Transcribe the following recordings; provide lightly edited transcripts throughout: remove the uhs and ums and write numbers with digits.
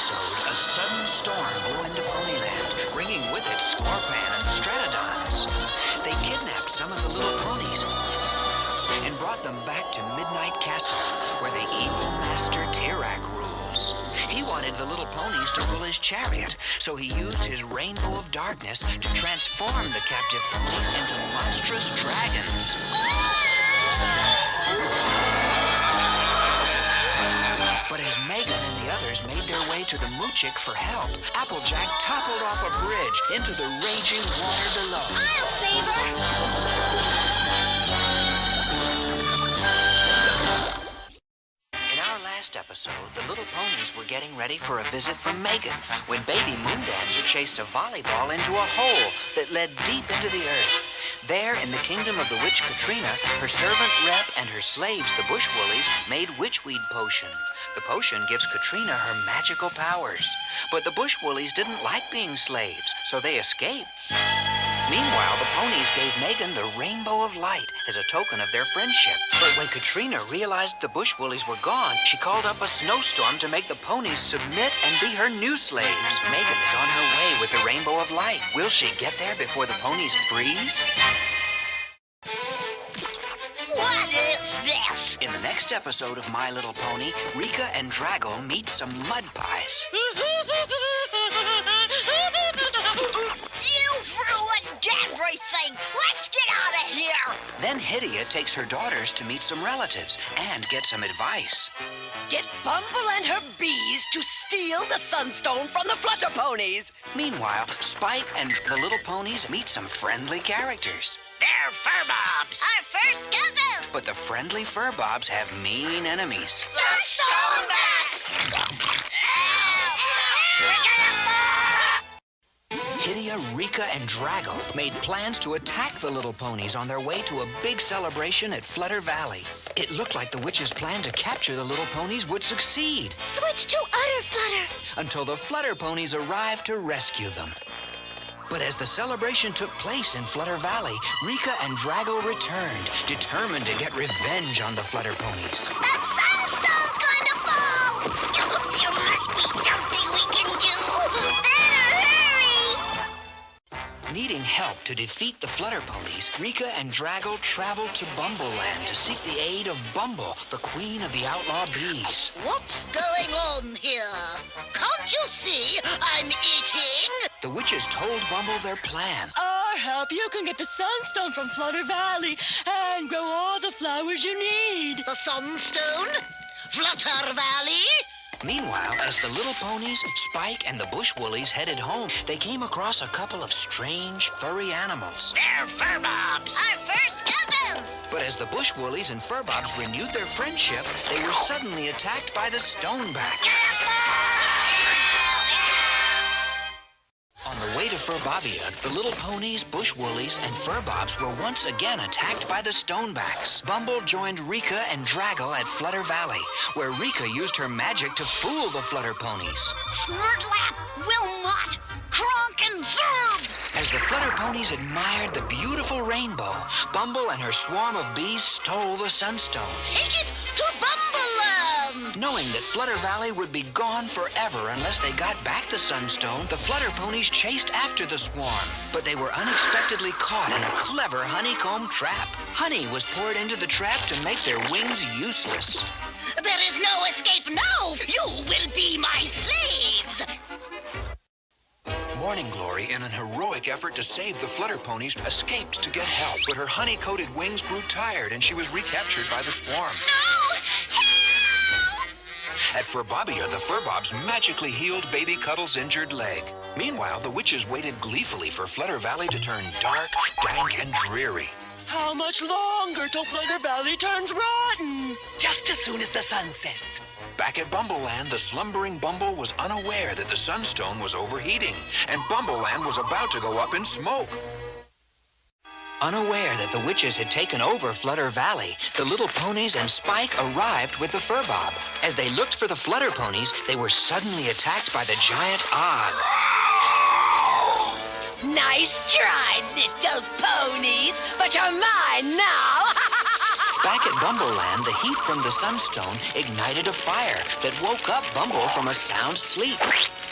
episode, a sudden storm blew into Ponyland, bringing with it Scorpan and the Stratodons. They kidnapped some of the little ponies and brought them back to Midnight Castle, where the evil Master Tirak rules. He wanted the little ponies to rule his chariot, so he used his Rainbow of Darkness to transform the captive ponies into monstrous dragons. But as Megan and the others made their way to the Moochick for help, Applejack toppled off a bridge into the raging water below. I'll save her! Last episode, the little ponies were getting ready for a visit from Megan when Baby Moondancer chased a volleyball into a hole that led deep into the earth. There, in the kingdom of the witch Katrina, her servant Rep and her slaves, the Bushwoolies, made witchweed potion. The potion gives Katrina her magical powers. But the Bushwoolies didn't like being slaves, so they escaped. Meanwhile, the ponies gave Megan the Rainbow of Light as a token of their friendship. But when Katrina realized the Bushwoolies were gone, she called up a snowstorm to make the ponies submit and be her new slaves. Megan is on her way with the Rainbow of Light. Will she get there before the ponies freeze? What is this? In the next episode of My Little Pony, Rika and Draggle meet some mud pies. You've ruined everything! Let's get out of here! Then Hydia takes her daughters to meet some relatives and get some advice. Get Bumble and her bees to steal the Sunstone from the Flutter Ponies. Meanwhile, Spike and the little ponies meet some friendly characters. They're Furbobs! Our first cousin! But the friendly Furbobs have mean enemies. The Stonebacks! Hydia, Rika, and Draggle made plans to attack the little ponies on their way to a big celebration at Flutter Valley. It looked like the witch's plan to capture the little ponies would succeed. Switch to Utter Flutter! Until the Flutter ponies arrived to rescue them. But as the celebration took place in Flutter Valley, Rika and Draggle returned, determined to get revenge on the Flutter ponies. The Sunstone's going to fall! There must be something we can do! Better hurry! Needing help to defeat the Flutter ponies, Rika and Draggle traveled to Bumbleland to seek the aid of Bumble, the queen of the outlaw bees. What's going on here? Can't you see I'm eating? The witches told Bumble their plan. Our help, you can get the Sunstone from Flutter Valley and grow all the flowers you need. The Sunstone? Flutter Valley? Meanwhile, as the little ponies, Spike, and the Bushwoolies headed home, they came across a couple of strange, furry animals. They're Furbobs! Our first cousins! But as the Bushwoolies and Furbobs renewed their friendship, they were suddenly attacked by the Stoneback. On the way to Furbobia, the little ponies, Bushwoolies, and Furbobs were once again attacked by the Stonebacks. Bumble joined Rika and Draggle at Flutter Valley, where Rika used her magic to fool the Flutter ponies. Snortlap, Wilmot, Kronk, and Zerb! As the Flutter ponies admired the beautiful rainbow, Bumble and her swarm of bees stole the Sunstone. Take it to Bumbleland! Knowing that Flutter Valley would be gone forever unless they got back the Sunstone, the Flutter ponies chased after the swarm. But they were unexpectedly caught in a clever honeycomb trap. Honey was poured into the trap to make their wings useless. There is no escape now! You will be my slaves! Morning Glory, in an heroic effort to save the Flutter ponies, escaped to get help, but her honey-coated wings grew tired and she was recaptured by the swarm. No! Help! At Furbobia, the Furbobs magically healed Baby Cuddle's injured leg. Meanwhile, the witches waited gleefully for Flutter Valley to turn dark, dank, and dreary. How much longer till Flutter Valley turns rotten? Just as soon as the sun sets. Back at Bumbleland, the slumbering Bumble was unaware that the Sunstone was overheating, and Bumbleland was about to go up in smoke. Unaware that the witches had taken over Flutter Valley, the little ponies and Spike arrived with the Furbob. As they looked for the Flutter ponies, they were suddenly attacked by the giant Og. Nice try, little ponies, but you're mine now. Back at Bumbleland, the heat from the sunstone ignited a fire that woke up Bumble from a sound sleep.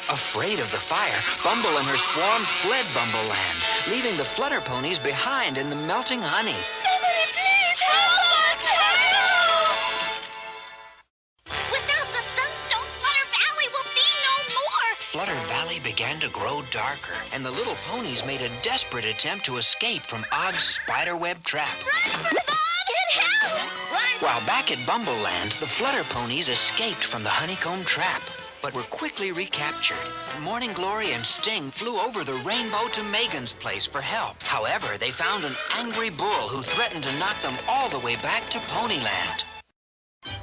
Afraid of the fire, Bumble and her swarm fled Bumbleland, leaving the Flutter Ponies behind in the melting honey. Somebody please help us! Help! Without the sunstone, Flutter Valley will be no more! Flutter Valley began to grow darker, and the little ponies made a desperate attempt to escape from Og's spiderweb trap. Run for Bob! Get help! Run! While back at Bumbleland, the Flutter Ponies escaped from the honeycomb trap, but were quickly recaptured. Morning Glory and Sting flew over the rainbow to Megan's place for help. However, they found an angry bull who threatened to knock them all the way back to Ponyland.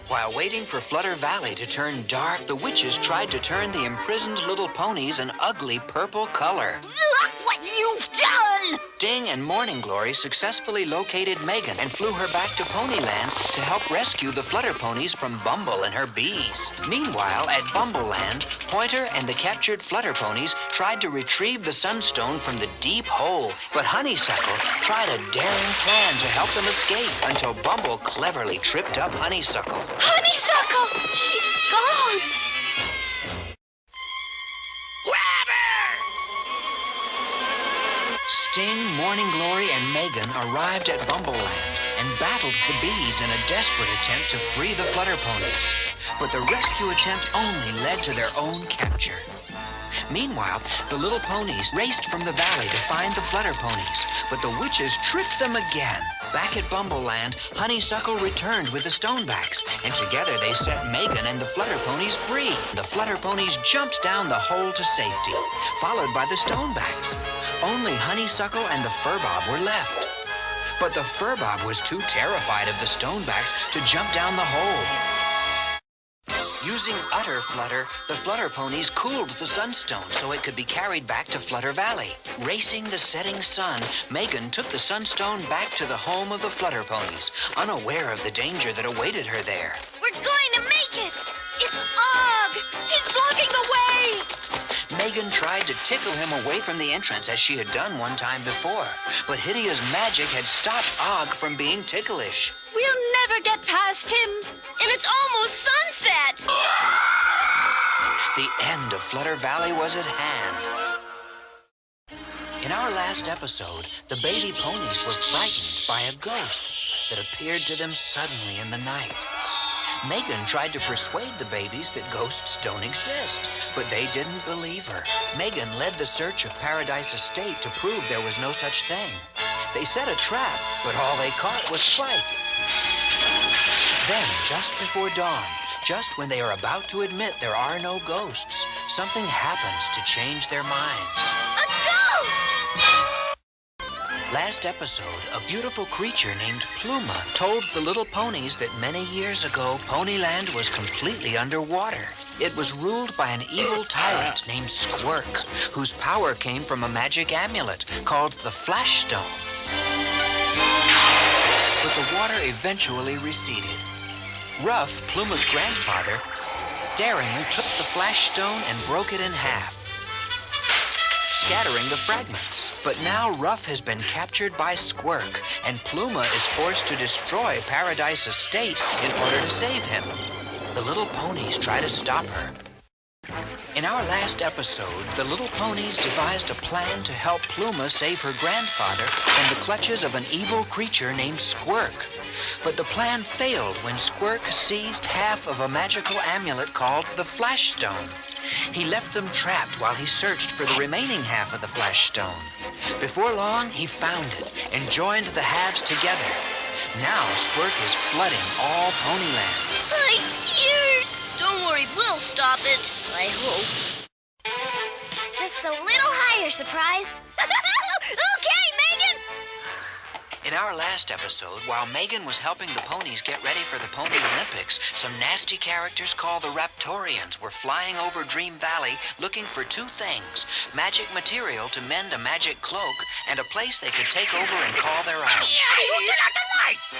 While waiting for Flutter Valley to turn dark, the witches tried to turn the imprisoned little ponies an ugly purple color. Look what you've done! Sting and Morning Glory successfully located Megan and flew her back to Ponyland to help rescue the Flutter Ponies from Bumble and her bees. Meanwhile, at Bumbleland, Pointer and the captured Flutter Ponies tried to retrieve the sunstone from the deep hole, but Honeysuckle tried a daring plan to help them escape until Bumble cleverly tripped up Honeysuckle. Honeysuckle! She's gone! Grab her! Sting, Morning Glory, and Megan arrived at Bumbleland and battled the bees in a desperate attempt to free the Flutter Ponies. But the rescue attempt only led to their own capture. Meanwhile, the little ponies raced from the valley to find the Flutter Ponies, but the witches tricked them again. Back at Bumbleland, Honeysuckle returned with the Stonebacks, and together they set Megan and the Flutter Ponies free. The Flutter Ponies jumped down the hole to safety, followed by the Stonebacks. Only Honeysuckle and the Furbob were left. But the Furbob was too terrified of the Stonebacks to jump down the hole. Using Utter Flutter, the Flutter Ponies cooled the sunstone so it could be carried back to Flutter Valley. Racing the setting sun, Megan took the sunstone back to the home of the Flutter Ponies, unaware of the danger that awaited her there. We're going to make it! It's Og! He's blocking the way! Megan tried to tickle him away from the entrance as she had done one time before, but Hidea's magic had stopped Og from being ticklish. We'll never get past him. And it's almost sunset! The end of Flutter Valley was at hand. In our last episode, the baby ponies were frightened by a ghost that appeared to them suddenly in the night. Megan tried to persuade the babies that ghosts don't exist, but they didn't believe her. Megan led the search of Paradise Estate to prove there was no such thing. They set a trap, but all they caught was Spike. Then, just before dawn, just when they are about to admit there are no ghosts, something happens to change their minds. A ghost! Last episode, a beautiful creature named Pluma told the little ponies that many years ago, Ponyland was completely underwater. It was ruled by an evil tyrant named Squirk, whose power came from a magic amulet called the Flash Stone. But the water eventually receded. Ruff, Pluma's grandfather, daringly took the Flash Stone and broke it in half, scattering the fragments. But now Ruff has been captured by Squirk, and Pluma is forced to destroy Paradise Estate in order to save him. The little ponies try to stop her. In our last episode, the little ponies devised a plan to help Pluma save her grandfather from the clutches of an evil creature named Squirk. But the plan failed when Squirk seized half of a magical amulet called the Flash Stone. He left them trapped while he searched for the remaining half of the Flash Stone. Before long, he found it and joined the halves together. Now Squirk is flooding all Ponyland. I'm scared! Don't worry, we'll stop it. I hope. Just a little higher, Surprise. Okay, Megan! In our last episode, while Megan was helping the ponies get ready for the Pony Olympics, some nasty characters called the Raptorians were flying over Dream Valley looking for two things: magic material to mend a magic cloak, and a place they could take over and call their own. Turn out the nice!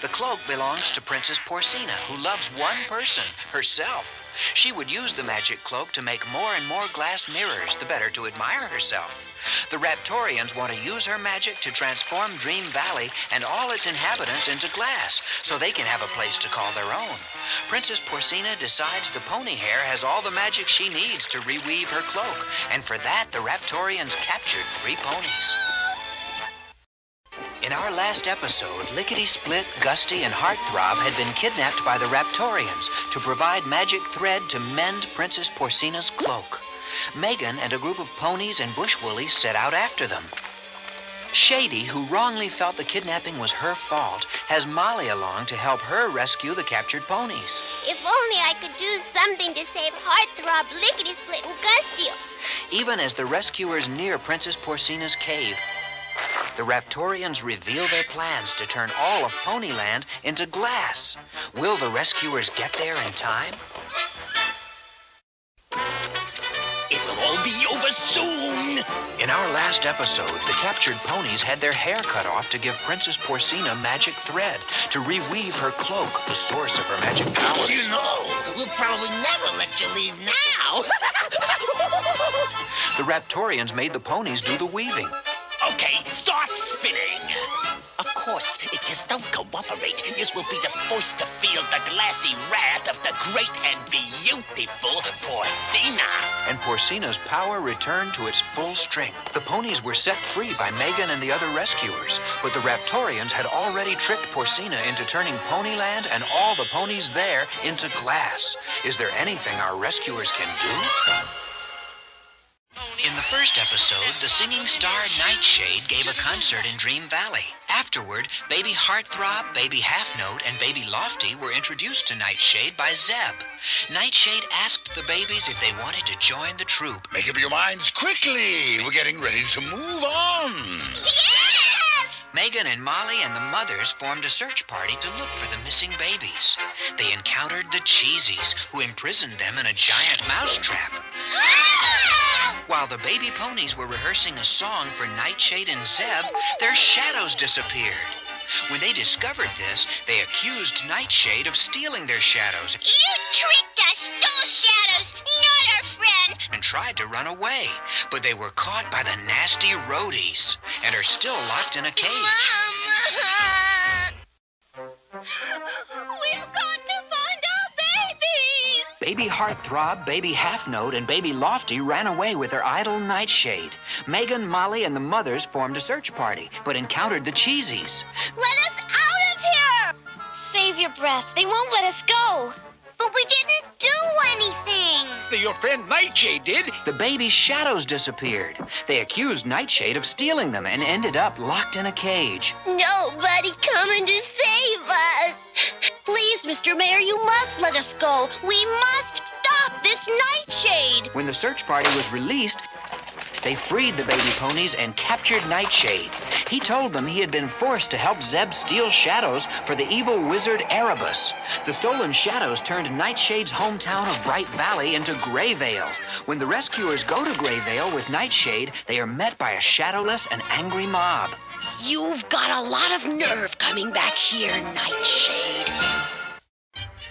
The cloak belongs to Princess Porcina, who loves one person, herself. She would use the magic cloak to make more and more glass mirrors, the better to admire herself. The Raptorians want to use her magic to transform Dream Valley and all its inhabitants into glass, so they can have a place to call their own. Princess Porcina decides the pony hair has all the magic she needs to reweave her cloak, and for that, the Raptorians captured 3 ponies. In our last episode, Lickety-Split, Gusty, and Heartthrob had been kidnapped by the Raptorians to provide magic thread to mend Princess Porcina's cloak. Megan and a group of ponies and bush woolies set out after them. Shady, who wrongly felt the kidnapping was her fault, has Molly along to help her rescue the captured ponies. If only I could do something to save Heartthrob, Lickety-Split, and Gusty. Even as the rescuers near Princess Porcina's cave, the Raptorians reveal their plans to turn all of Ponyland into glass. Will the rescuers get there in time? It will all be over soon! In our last episode, the captured ponies had their hair cut off to give Princess Porcina magic thread to reweave her cloak, the source of her magic powers. You know, we'll probably never let you leave now. The Raptorians made the ponies do the weaving. Okay, start spinning. Of course, if you don't cooperate, you will be the first to feel the glassy wrath of the great and beautiful Porcina. And Porcina's power returned to its full strength. The ponies were set free by Megan and the other rescuers, but the Raptorians had already tricked Porcina into turning Ponyland and all the ponies there into glass. Is there anything our rescuers can do? In the first episode, the singing star Nightshade gave a concert in Dream Valley. Afterward, Baby Heartthrob, Baby Halfnote, and Baby Lofty were introduced to Nightshade by Zeb. Nightshade asked the babies if they wanted to join the troupe. Make up your minds quickly. We're getting ready to move on. Yes! Megan and Molly and the mothers formed a search party to look for the missing babies. They encountered the Cheesies, who imprisoned them in a giant mousetrap. While the baby ponies were rehearsing a song for Nightshade and Zeb, their shadows disappeared. When they discovered this, they accused Nightshade of stealing their shadows. You tricked us! Those shadows, not our friend! And tried to run away, but they were caught by the nasty roadies and are still locked in a cage. Mama! We've got to find our babies! Baby Heartthrob, Baby Halfnote, and Baby Lofty ran away with their idol Nightshade. Megan, Molly, and the mothers formed a search party, but encountered the Cheesies. Let us out of here! Save your breath. They won't let us go. But we didn't do anything. Your friend Nightshade did. The baby's shadows disappeared. They accused Nightshade of stealing them and ended up locked in a cage. Nobody coming to save us. Please, Mr. Mayor, you must let us go. We must stop this Nightshade. When the search party was released, they freed the baby ponies and captured Nightshade. He told them he had been forced to help Zeb steal shadows for the evil wizard Erebus. The stolen shadows turned Nightshade's hometown of Bright Valley into Grayvale. When the rescuers go to Grayvale with Nightshade, they are met by a shadowless and angry mob. You've got a lot of nerve coming back here, Nightshade.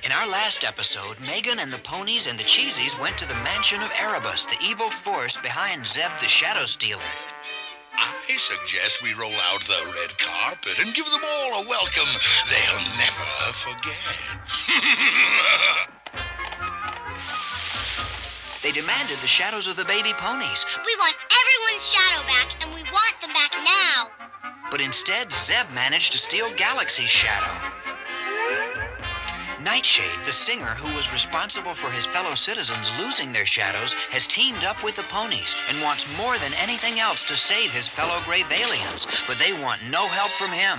In our last episode, Megan and the ponies and the Cheesies went to the mansion of Erebus, the evil force behind Zeb the Shadow Stealer. I suggest we roll out the red carpet and give them all a welcome they'll never forget. They demanded the shadows of the baby ponies, We want everyone's shadow back, and we want them back now. but instead Zeb managed to steal Galaxy's shadow. Nightshade, the singer who was responsible for his fellow citizens losing their shadows, has teamed up with the ponies and wants more than anything else to save his fellow Grayvalians, but they want no help from him.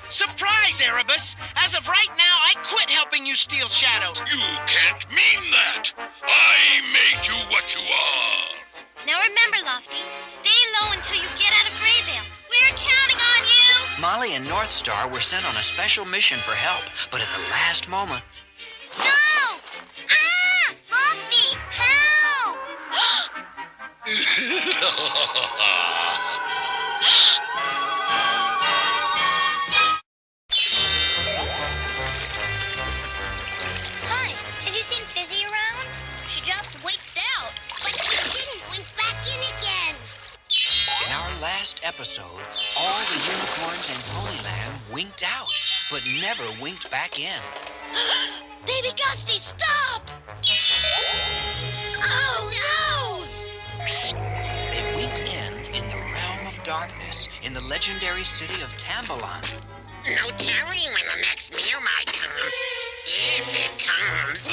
Surprise, Erebus! As of right now, I quit helping you steal shadows. You can't mean that. I made you what you are. Now remember, Lofty, stay low until you get out of Grayvale. We're counting on you. Molly and Northstar were sent on a special mission for help, but at the last moment, No! Ah! Lofty, help! Is he around? She just winked out. But she didn't wink back in again. In our last episode, all the unicorns in Ponyland winked out, but never winked back in. Baby Gusty, stop! Oh, no! They winked in the realm of darkness, in the legendary city of Tambalon. No telling when the next meal might come. If it comes.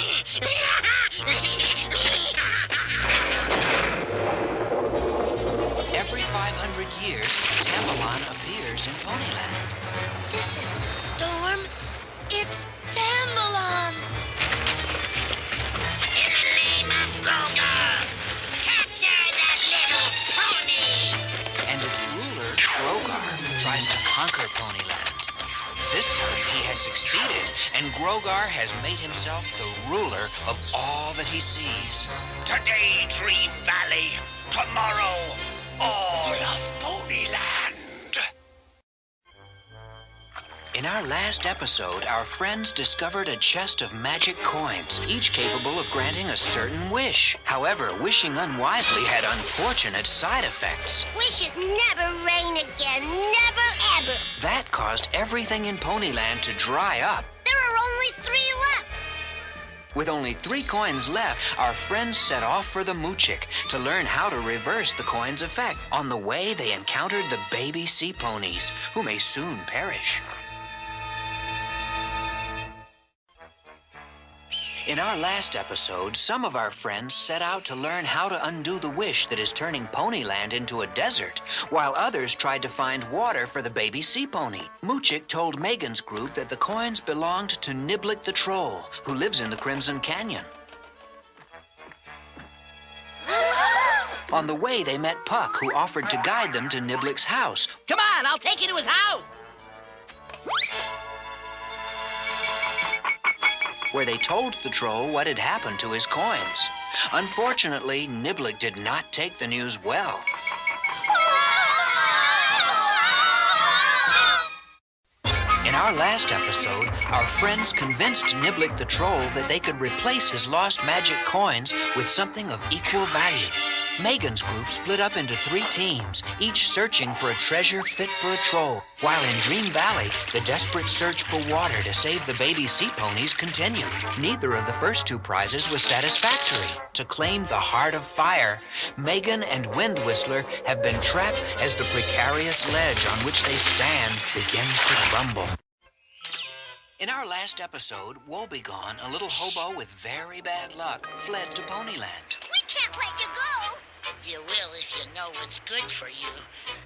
Every 500 years, Tambalon appears in Ponyland. This isn't a storm. It's Tambalon. In the name of Grogar, capture that little pony! And its ruler, Grogar, tries to conquer Ponyland. This time he has succeeded, and Grogar has made himself the ruler of all that he sees. Today, Dream Valley. Tomorrow, all of Ponyland. In our last episode, our friends discovered a chest of magic coins, each capable of granting a certain wish. However, wishing unwisely had unfortunate side effects. Wish it never rain again. Never, ever. That caused everything in Ponyland to dry up. There are only 3 left. With only 3 coins left, our friends set off for the Moochick to learn how to reverse the coin's effect. On the way, they encountered the baby sea ponies, who may soon perish. In our last episode, some of our friends set out to learn how to undo the wish that is turning Ponyland into a desert, while others tried to find water for the baby sea pony. Moochick told Megan's group that the coins belonged to Niblick the Troll, who lives in the Crimson Canyon. On the way, they met Puck, who offered to guide them to Niblick's house. Come on, I'll take you to his house. Where they told the troll what had happened to his coins. Unfortunately, Niblick did not take the news well. In our last episode, our friends convinced Niblick the Troll that they could replace his lost magic coins with something of equal value. Megan's group split up into 3 teams, each searching for a treasure fit for a troll, while in Dream Valley, the desperate search for water to save the baby sea ponies continued. Neither of the first 2 prizes was satisfactory. To claim the Heart of Fire, Megan and Wind Whistler have been trapped as the precarious ledge on which they stand begins to crumble. In our last episode, Woebegone, a little hobo with very bad luck, fled to Ponyland. We can't let you go. You will if you know what's good for you.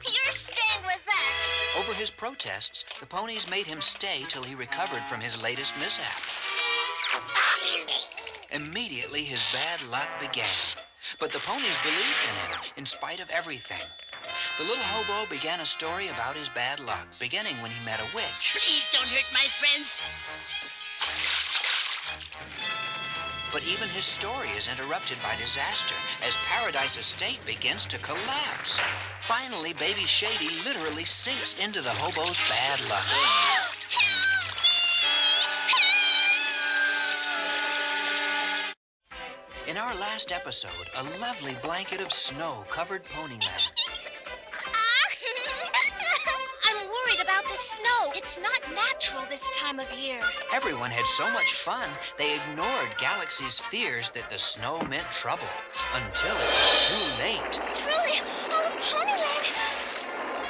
You're staying with us. Over his protests, the ponies made him stay till he recovered from his latest mishap. Immediately, his bad luck began. But the ponies believed in him, in spite of everything. The little hobo began a story about his bad luck, beginning when he met a witch. Please don't hurt my friends. But even his story is interrupted by disaster as Paradise Estate begins to collapse. Finally, Baby Shady literally sinks into the hobo's bad luck. In our last episode, a lovely blanket of snow covered Ponyland. I'm worried about the snow. It's not natural this time of year. Everyone had so much fun, they ignored Galaxy's fears that the snow meant trouble, until it was too late. Truly, all of Ponyland.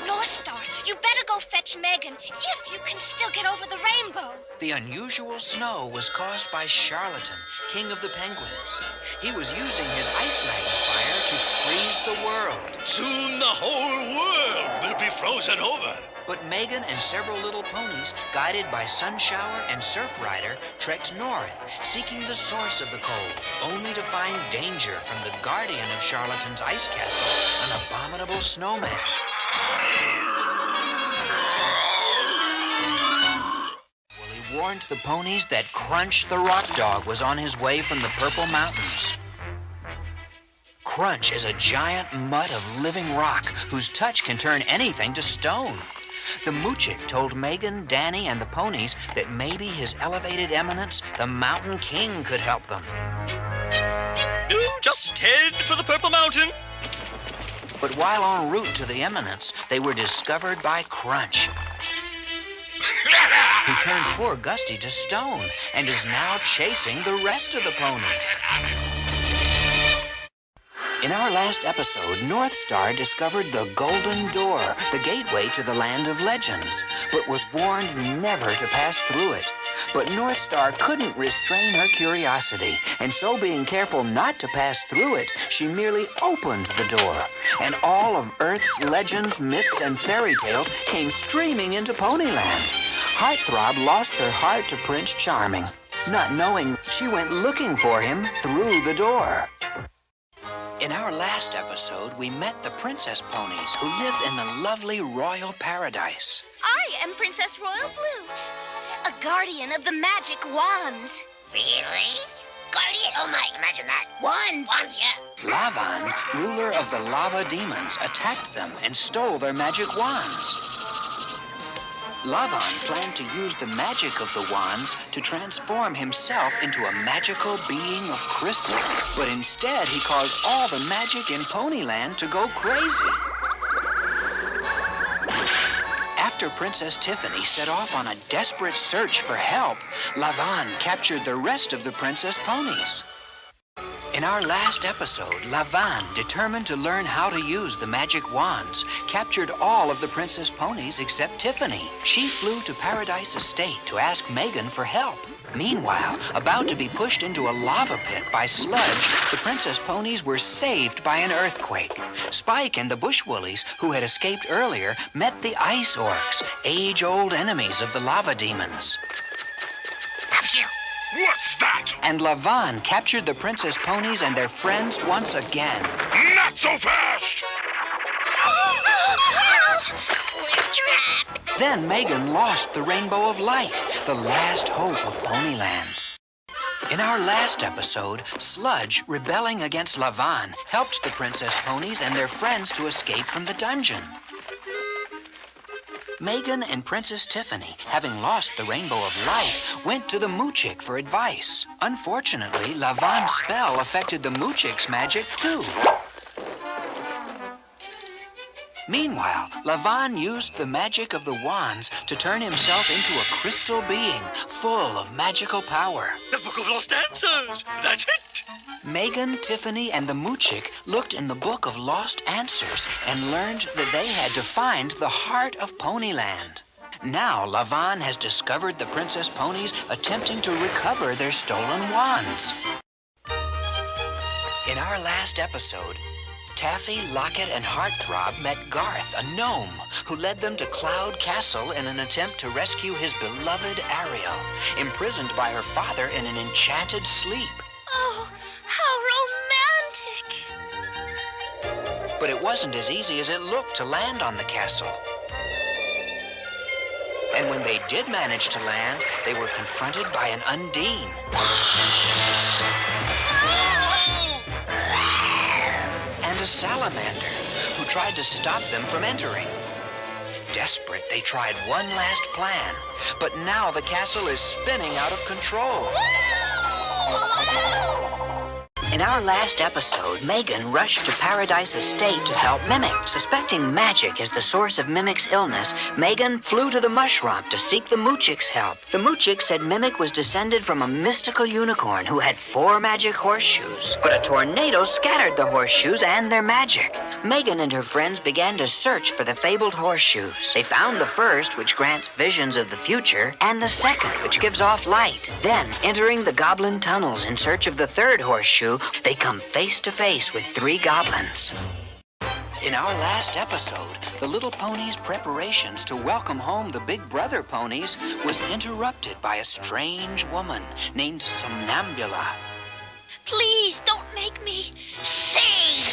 Lost Star, you better go fetch Megan, if you can still get over the rainbow. The unusual snow was caused by Charlatan, King of the Penguins. He was using his ice magnifier to freeze the world. Soon the whole world will be frozen over. But Megan and several little ponies, guided by Sunshower and Surf Rider, trekked north, seeking the source of the cold, only to find danger from the guardian of Charlatan's ice castle, an abominable snowman. Willie warned the ponies that Crunch the Rock Dog was on his way from the Purple Mountains. Crunch is a giant mutt of living rock whose touch can turn anything to stone. The Moojik told Megan, Danny, and the ponies that maybe His Elevated Eminence, the Mountain King, could help them. No, just head for the Purple Mountain. But while en route to the Eminence, they were discovered by Crunch, who turned poor Gusty to stone and is now chasing the rest of the ponies. In our last episode, North Star discovered the Golden Door, the gateway to the Land of Legends, but was warned never to pass through it. But North Star couldn't restrain her curiosity, and so being careful not to pass through it, she merely opened the door, and all of Earth's legends, myths, and fairy tales came streaming into Ponyland. Heartthrob lost her heart to Prince Charming. Not knowing, she went looking for him through the door. In our last episode, we met the princess ponies who live in the lovely royal paradise. I am Princess Royal Blue, a guardian of the magic wands. Really? Guardian? Oh my, imagine that. Wands, yeah. Lavan, ruler of the lava demons, attacked them and stole their magic wands. Lavan planned to use the magic of the wands to transform himself into a magical being of crystal. But instead, he caused all the magic in Ponyland to go crazy. After Princess Tiffany set off on a desperate search for help, Lavan captured the rest of the princess ponies. In our last episode, Lavan, determined to learn how to use the magic wands, captured all of the princess ponies except Tiffany. She flew to Paradise Estate to ask Megan for help. Meanwhile, about to be pushed into a lava pit by Sludge, the princess ponies were saved by an earthquake. Spike and the Bush Woolies, who had escaped earlier, met the Ice Orcs, age-old enemies of the lava demons. What's that? And Lavan captured the princess ponies and their friends once again. Not so fast! We're trapped. Then Megan lost the Rainbow of Light, the last hope of Ponyland. In our last episode, Sludge, rebelling against Lavan, helped the princess ponies and their friends to escape from the dungeon. Megan and Princess Tiffany, having lost the Rainbow of Light, went to the Moojik for advice. Unfortunately, Lavan's spell affected the Moojik's magic too. Meanwhile, Lavan used the magic of the wands to turn himself into a crystal being full of magical power. The Book of Lost Answers. That's it. Megan, Tiffany, and the Moojik looked in the Book of Lost Answers and learned that they had to find the heart of Ponyland. Now, Lavan has discovered the princess ponies attempting to recover their stolen wands. In our last episode, Taffy, Locket, and Heartthrob met Garth, a gnome, who led them to Cloud Castle in an attempt to rescue his beloved Ariel, imprisoned by her father in an enchanted sleep. Oh, how romantic! But it wasn't as easy as it looked to land on the castle. And when they did manage to land, they were confronted by an Undine. And a salamander, who tried to stop them from entering. Desperate, they tried one last plan, but now the castle is spinning out of control. In our last episode, Megan rushed to Paradise Estate to help Mimic. Suspecting magic as the source of Mimic's illness, Megan flew to the Mushroom to seek the Moojik's help. The Moojik said Mimic was descended from a mystical unicorn who had 4 magic horseshoes. But a tornado scattered the horseshoes and their magic. Megan and her friends began to search for the fabled horseshoes. They found the first, which grants visions of the future, and the second, which gives off light. Then, entering the goblin tunnels in search of the third horseshoe, they come face to face with 3 goblins. In our last episode, the little ponies' preparations to welcome home the big brother ponies was interrupted by a strange woman named Somnambula. Please don't make me Sing!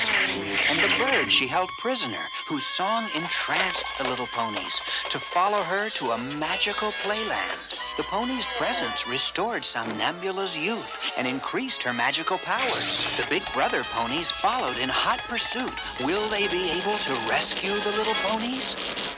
And the bird she held prisoner, whose song entranced the little ponies to follow her to a magical playland. The pony's presence restored Somnambula's youth and increased her magical powers. The big brother ponies followed in hot pursuit. Will they be able to rescue the little ponies?